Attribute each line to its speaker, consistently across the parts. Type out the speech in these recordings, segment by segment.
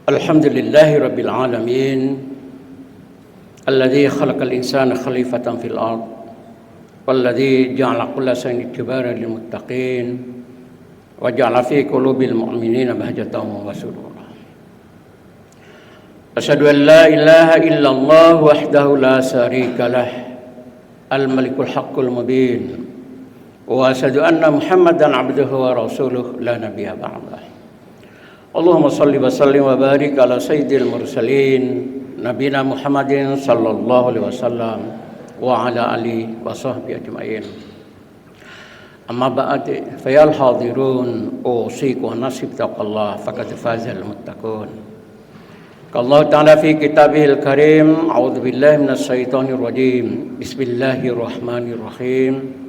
Speaker 1: Alhamdulillahi Rabbil Alamin Alladhi khalaqal insana khalifatan fil ard Walladhi ja'ala kulla shay'in ittibaran lil muttaqin Wa ja'ala fi qulubil mu'minina bahjatan wa surura. Asyhadu an la ilaha illallah wahdahu la syarika lah Al-Malikul Haqqul Mubin Wa asyhadu anna Muhammadan abduhu wa rasuluh la nabiyya ba'dah. Allahumma salli wa sallim wa barik ala sayyidil mursalin Nabina Muhammadin sallallahu alaihi wasallam wa ala alihi wa sahbihi ajma'in. Amma ba'd, fayal hadirun usiku nasib taqallah faqad fazal muttaqun. Allah ta'ala fi kitabihil karim, a'udzu billahi minasy syaithanir rajim. Bismillahirrahmanirrahim.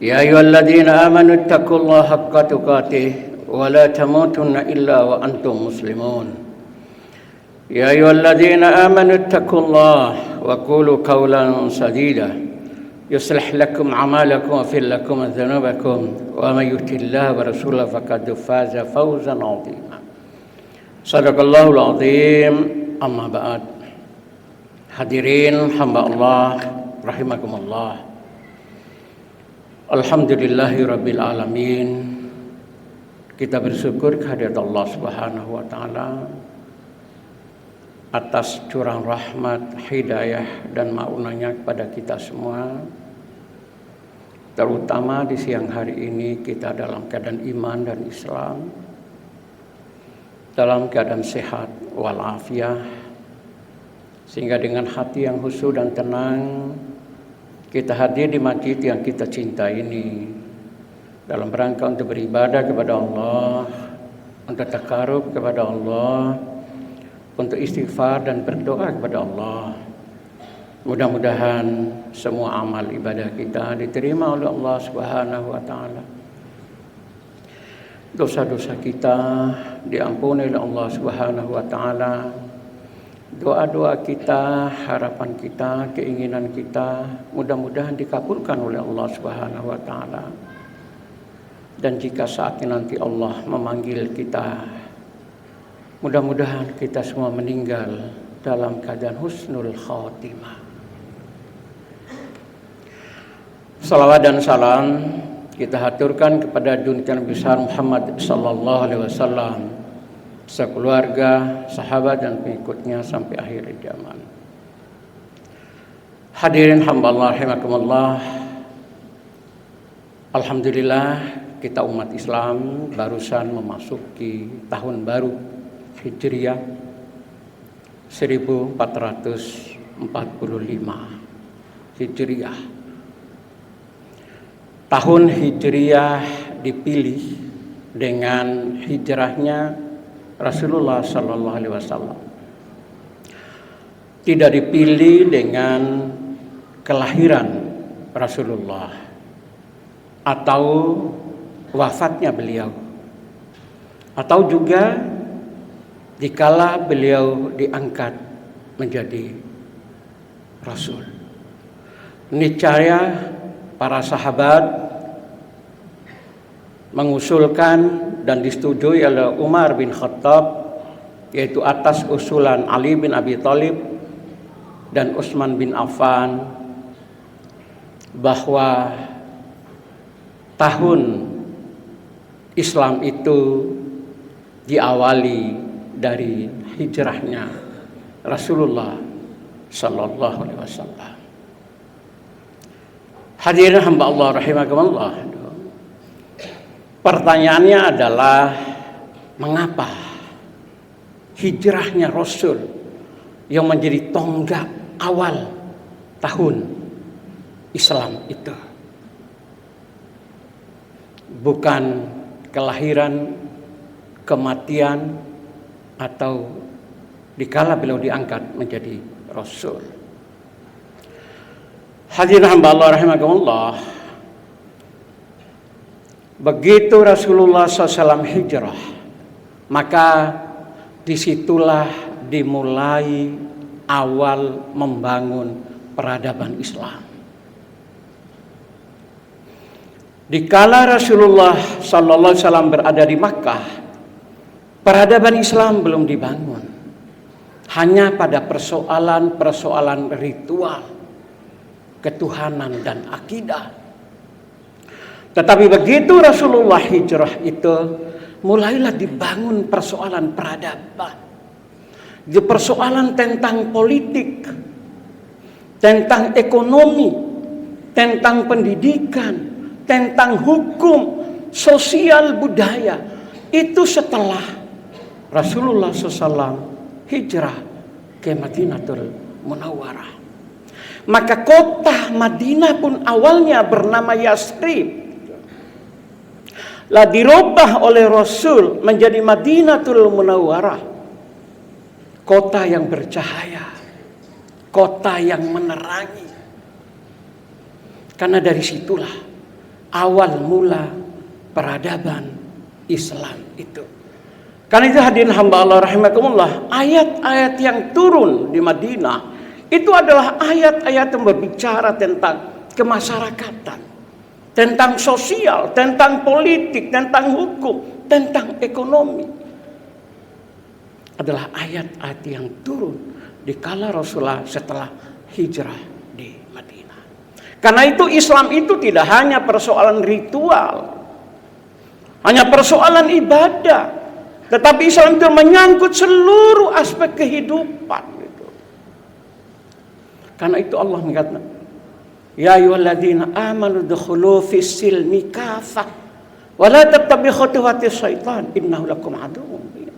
Speaker 1: Ya ayyuhalladzina amanu taqullaha haqqa tuqatih ولا تموتن إلا وأنتم مسلمون يا أيها الذين آمنوا اتقوا الله وقولوا قولا سديدا يصلح لكم أعمالكم ويغفر لكم ذنوبكم ومن يطع الله ورسوله فقد فاز فوزا عظيما صدق الله العظيم. أما بعد, hadirin hamba Allah rahimakumullah. Alhamdulillahi Rabbil Alamin. Kita bersyukur kehadirat Allah Subhanahu wa taala atas curang rahmat, hidayah dan maunahnya kepada kita semua. Terutama di siang hari ini kita dalam keadaan iman dan Islam, dalam keadaan sehat walafiat, sehingga dengan hati yang khusyuk dan tenang kita hadir di masjid yang kita cintai ini dalam rangka untuk beribadah kepada Allah, untuk takarub kepada Allah, untuk istighfar dan berdoa kepada Allah. Mudah-mudahan semua amal ibadah kita diterima oleh Allah Subhanahu wa taala. Dosa-dosa kita diampuni oleh Allah Subhanahu wa taala. Doa-doa kita, harapan kita, keinginan kita mudah-mudahan dikabulkan oleh Allah Subhanahu wa taala. Dan jika saatnya nanti Allah memanggil kita, mudah-mudahan kita semua meninggal dalam keadaan husnul khatimah. Salawat dan salam kita haturkan kepada junjungan besar Muhammad sallallahu alaihi wasallam, sekeluarga, sahabat dan pengikutnya sampai akhir zaman. Hadirin hamba Allah rahimakumullah. Alhamdulillah, kita umat Islam barusan memasuki tahun baru Hijriah 1445 Hijriah. Tahun Hijriah dipilih dengan hijrahnya Rasulullah sallallahu alaihi wasallam. Tidak dipilih dengan kelahiran Rasulullah atau wafatnya beliau, atau juga dikala beliau diangkat menjadi Rasul. Niscaya para sahabat mengusulkan dan disetujui oleh Umar bin Khattab, yaitu atas usulan Ali bin Abi Thalib dan Utsman bin Affan, bahwa tahun Islam itu diawali dari hijrahnya Rasulullah sallallahu alaihi wasallam. Hadirin hamba Allah rahimakumullah. Pertanyaannya adalah, mengapa hijrahnya Rasul yang menjadi tonggak awal tahun Islam itu bukan kelahiran, kematian, atau dikala beliau diangkat menjadi Rasul? Hadirin hamba Allah rahimakumullah, begitu Rasulullah SAW hijrah, maka disitulah dimulai awal membangun peradaban Islam. Dikala Rasulullah sallallahu alaihi wasallam berada di Makkah, peradaban Islam belum dibangun. Hanya pada persoalan-persoalan ritual, ketuhanan dan akidah. Tetapi begitu Rasulullah hijrah itu, mulailah dibangun persoalan peradaban. Persoalan tentang politik, tentang ekonomi, tentang pendidikan, tentang hukum, sosial, budaya. Itu setelah Rasulullah SAW hijrah ke Madinatul Munawwarah. Maka kota Madinah pun awalnya bernama Yasrib, lah dirubah oleh Rasul menjadi Madinatul Munawwarah, kota yang bercahaya, kota yang menerangi. Karena dari situlah awal mula peradaban Islam itu. Karena itu hadirin hamba Allah rahimakumullah, ayat-ayat yang turun di Madinah itu adalah ayat-ayat yang berbicara tentang kemasyarakatan, tentang sosial, tentang politik, tentang hukum, tentang ekonomi. Adalah ayat-ayat yang turun di kala Rasulullah setelah hijrah di Madinah. Karena itu Islam itu tidak hanya persoalan ritual, hanya persoalan ibadah, tetapi Islam itu menyangkut seluruh aspek kehidupan. Karena itu Allah mengatakan, ya ayyuhalladzina amanu dukhulu fis silmi kafah wa la tattabi'u khutuwatis syaitan innahu lakum aduwwun mubin.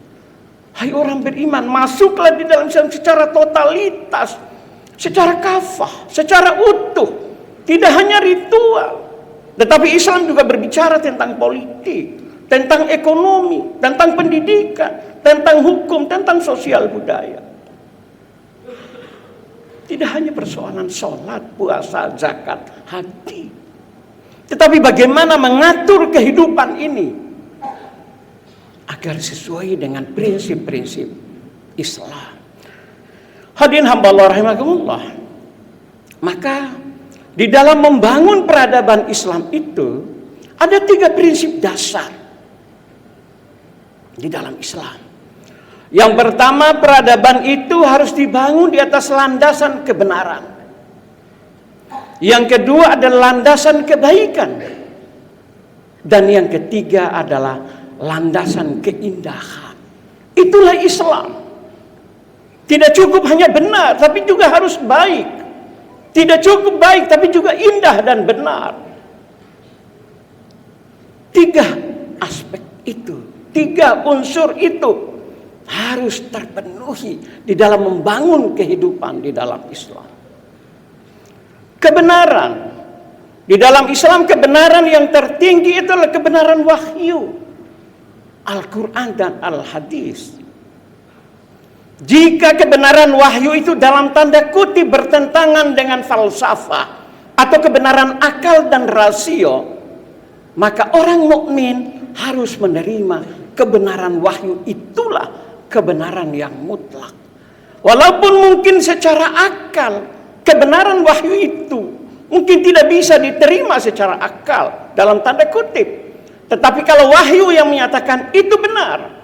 Speaker 1: Hai orang beriman, masuklah di dalam Islam secara totalitas, secara kafah, secara utuh, tidak hanya ritual. Tetapi Islam juga berbicara tentang politik, tentang ekonomi, tentang pendidikan, tentang hukum, tentang sosial budaya. Tidak hanya persoalan sholat, puasa, zakat, haji, tetapi bagaimana mengatur kehidupan ini agar sesuai dengan prinsip-prinsip Islam. Hadirin hamba Allah rahimakumullah. Maka di dalam membangun peradaban Islam itu ada 3 prinsip dasar di dalam Islam. Yang pertama, peradaban itu harus dibangun di atas landasan kebenaran. Yang kedua adalah landasan kebaikan. Dan yang ketiga adalah landasan keindahan. Itulah Islam. Tidak cukup hanya benar, tapi juga harus baik. Tidak cukup baik, tapi juga indah dan benar. 3 aspek itu, 3 unsur itu harus terpenuhi di dalam membangun kehidupan di dalam Islam. Kebenaran. Di dalam Islam kebenaran yang tertinggi itu adalah kebenaran wahyu, Al-Quran dan Al-Hadis. Jika kebenaran wahyu itu dalam tanda kutip bertentangan dengan falsafah atau kebenaran akal dan rasio, maka orang mukmin harus menerima kebenaran wahyu, itulah kebenaran yang mutlak. Walaupun mungkin secara akal kebenaran wahyu itu mungkin tidak bisa diterima secara akal dalam tanda kutip, tetapi kalau wahyu yang menyatakan itu benar,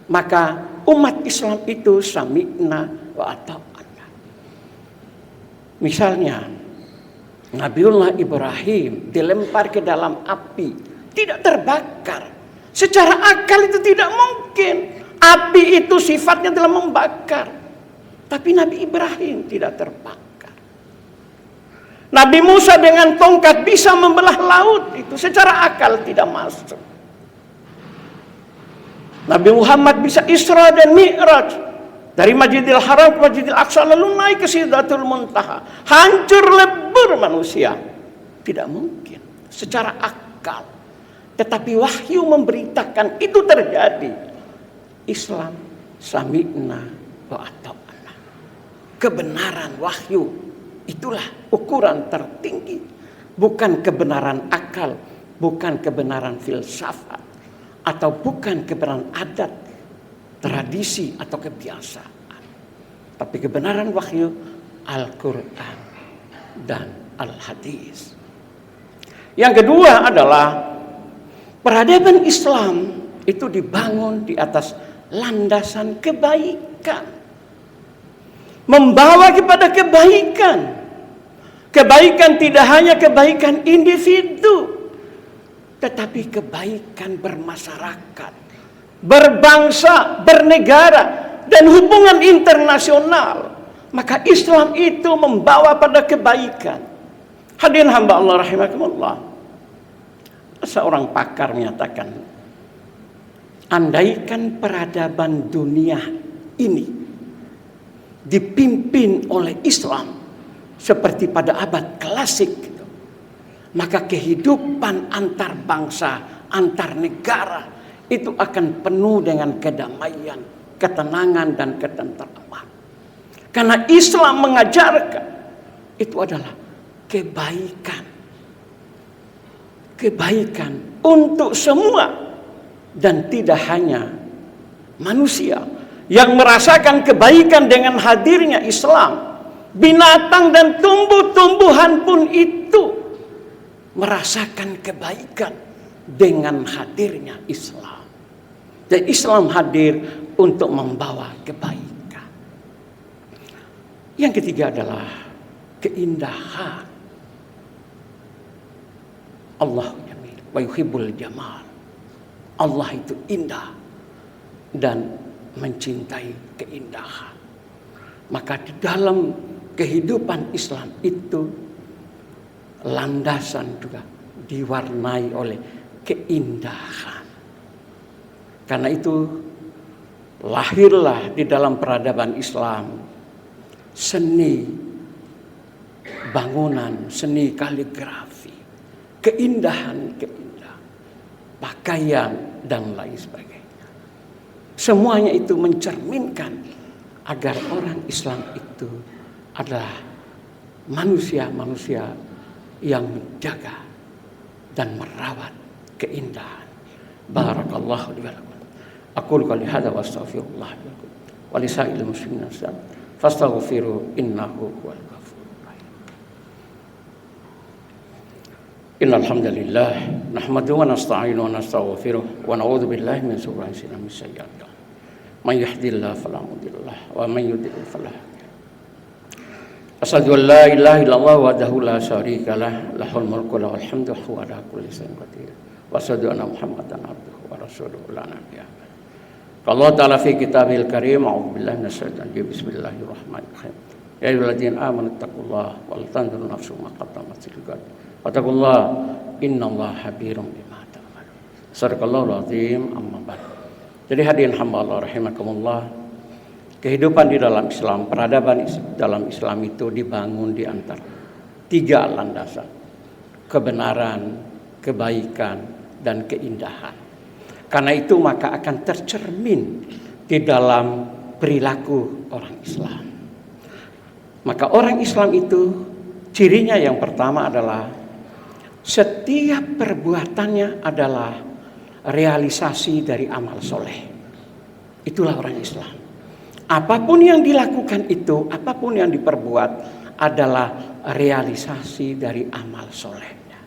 Speaker 1: maka umat Islam itu sami'na wa ata'na. Misalnya Nabiullah Ibrahim dilempar ke dalam api, tidak terbakar. Secara akal itu tidak mungkin. Api itu sifatnya adalah membakar. Tapi Nabi Ibrahim tidak terbakar. Nabi Musa dengan tongkat bisa membelah laut, itu secara akal tidak masuk. Nabi Muhammad bisa Isra dan Mi'raj dari Masjidil Haram ke Masjidil Aqsa, lalu naik ke Sidratul Muntaha. Hancur lebur manusia. Tidak mungkin secara akal. Tetapi wahyu memberitakan itu terjadi. Islam sami'na wa ata'na. Kebenaran wahyu itulah ukuran tertinggi, bukan kebenaran akal, bukan kebenaran filsafat, atau bukan kebenaran adat, tradisi atau kebiasaan, tapi kebenaran wahyu Al-Quran dan Al-Hadis. Yang kedua adalah peradaban Islam itu dibangun di atas landasan kebaikan. Membawa kepada kebaikan. Kebaikan tidak hanya kebaikan individu, tetapi kebaikan bermasyarakat, berbangsa, bernegara, dan hubungan internasional. Maka Islam itu membawa pada kebaikan. Hadirin hamba Allah rahimakumullah. Seorang pakar menyatakan, andaikan peradaban dunia ini dipimpin oleh Islam seperti pada abad klasik, maka kehidupan antar bangsa, antar negara itu akan penuh dengan kedamaian, ketenangan, dan ketentraman. Karena Islam mengajarkan itu adalah kebaikan. Kebaikan untuk semua, dan tidak hanya manusia yang merasakan kebaikan dengan hadirnya Islam. Binatang dan tumbuh-tumbuhan pun itu merasakan kebaikan dengan hadirnya Islam. Dan Islam hadir untuk membawa kebaikan. Yang ketiga adalah keindahan. Allah jamil wa yuhibbul jamal. Allah itu indah dan mencintai keindahan. Maka di dalam kehidupan Islam itu landasan juga diwarnai oleh keindahan. Karena itu lahirlah di dalam peradaban Islam seni bangunan, seni kaligrafi, keindahan, pakaian, dan lain sebagainya. Semuanya itu mencerminkan agar orang Islam itu adalah manusia-manusia yang menjaga dan merawat keindahan. Barakallahu li wa lakum. Aqulu qouli hadza wa astaghfirullah wa li sa'il muslimin fastaghfiru innahu huwal ghafurur rahim. Innal hamdalillah nahmaduhu wa nasta'inu wa nastaghfiruh wa na'udzu billahi min shururi anfusina wa min sayyi'ati a'malina. Man yahdihillahu fala mudilla lahu wa man yudlil fala hadiya lahu. Asyhadu an la ilaha illallah wahdahu la syarika lah, lahul mulku wa lahul hamdu wa huwa ala kulli syai'in qadir. Wa asyhadu anna Muhammadan abduhu wa rasuluhu la nabiyya ba'dahu. Allah Ta'ala fi kitabil karim, a'udzu billahi minasyaitonir rajim. Bismillahirrahmanirrahim. Ya ayyuhalladzina amanu taqullaha wal tanzur nafsum ma qaddamat lighad. Wattaqullaha innallaha khabirum bima ta'malun. Shadaqallahul azim. Amma ba'd. Jadi hadirin hamba Allah rahimakumullah, kehidupan di dalam Islam, peradaban dalam Islam itu dibangun di antara tiga landasan: kebenaran, kebaikan, dan keindahan. Karena itu maka akan tercermin di dalam perilaku orang Islam. Maka orang Islam itu cirinya yang pertama adalah setiap perbuatannya adalah realisasi dari amal soleh. Itulah orang Islam. Apapun yang dilakukan itu, apapun yang diperbuat adalah realisasi dari amal solehnya.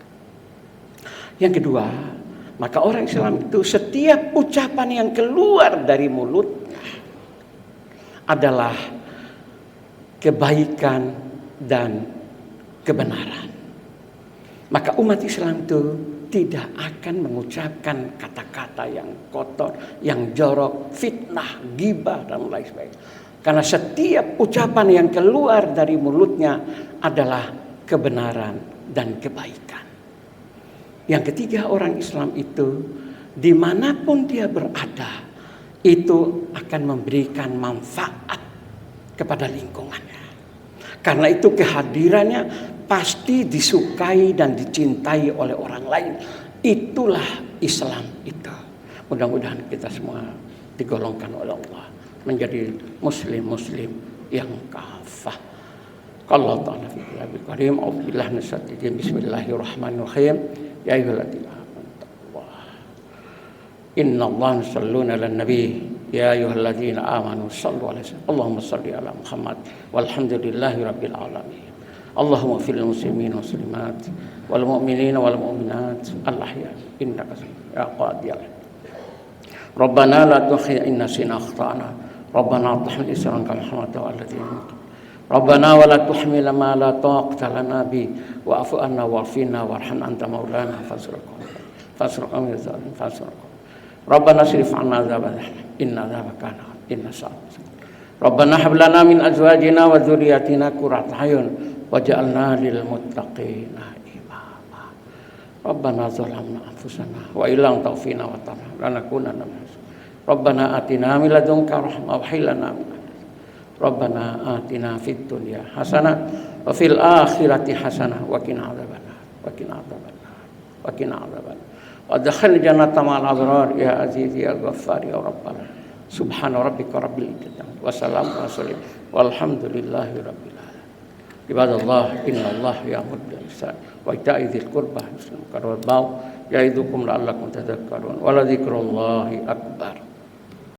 Speaker 1: Yang kedua, maka orang Islam itu setiap ucapan yang keluar dari mulutnya adalah kebaikan dan kebenaran. Maka umat Islam itu tidak akan mengucapkan kata-kata yang kotor, yang jorok, fitnah, ghibah, dan lain sebagainya. Karena setiap ucapan yang keluar dari mulutnya adalah kebenaran dan kebaikan. Yang ketiga, orang Islam itu dimanapun dia berada itu akan memberikan manfaat kepada lingkungannya. Karena itu kehadirannya pasti disukai dan dicintai oleh orang lain. Itulah Islam itu. Mudah-mudahan kita semua digolongkan oleh Allah menjadi muslim-muslim yang kafah. Qala ta'ala fi kitabil karim, a'udzu billahi minasyaitonir rajim. Bismillahirrahmanirrahim. Ya ayyuhalladzina amanu taqullaha. Innallaha yusalluna 'alan nabi. Ya ayyuhalladzina amanu shallu 'alaihi wa sallam. Allahumma shalli 'ala Muhammad walhamdulillahi rabbil alamin. Allahumma fil muslimin muslimat wal mu'minina wal mu'minat al ahya innaka ya qadiyal. Rabbana la tu'akhidhna in nasina akhtana. Rabbana tahmil isran kama hamalta 'ala alladziina min qablina. Rabbana wa la tuhmil ma la taqata lana bi wa'fu anna wa'fina warham anta maulana fasraqna min zalim fasraqna. Rabbana sirif 'anna adzaban inna adzabaka inna sa'at. Rabbana hab lana min azwajina wa dzurriyyatina qurrata a'yun waj'alna lil muttaqina imama. Rabbana zalamna anfusana wa illam taghfir lana wa tarhamna lanakunanna minal khasirin. Rabbana atina min ladunka rahmah wa hab lana min Rabbana atina fid dunya hasanah wa fil akhirati hasanah wa qina adzabannar wa qina adzabannar wa qina adzabannar wa adkhilna jannata ma'al abrar ya aziz ya ghaffar ya rabbana subhana rabbika rabbil izzati wa salamun ala mursalin walhamdulillahi rabbil alamin. Ibadallah innallaha ya'muru bil ihsan wa ita'i dzil qurba wal munkar wal baghi ya'idukum la'allakum tadhakkarun wa la dzikrullahi akbar.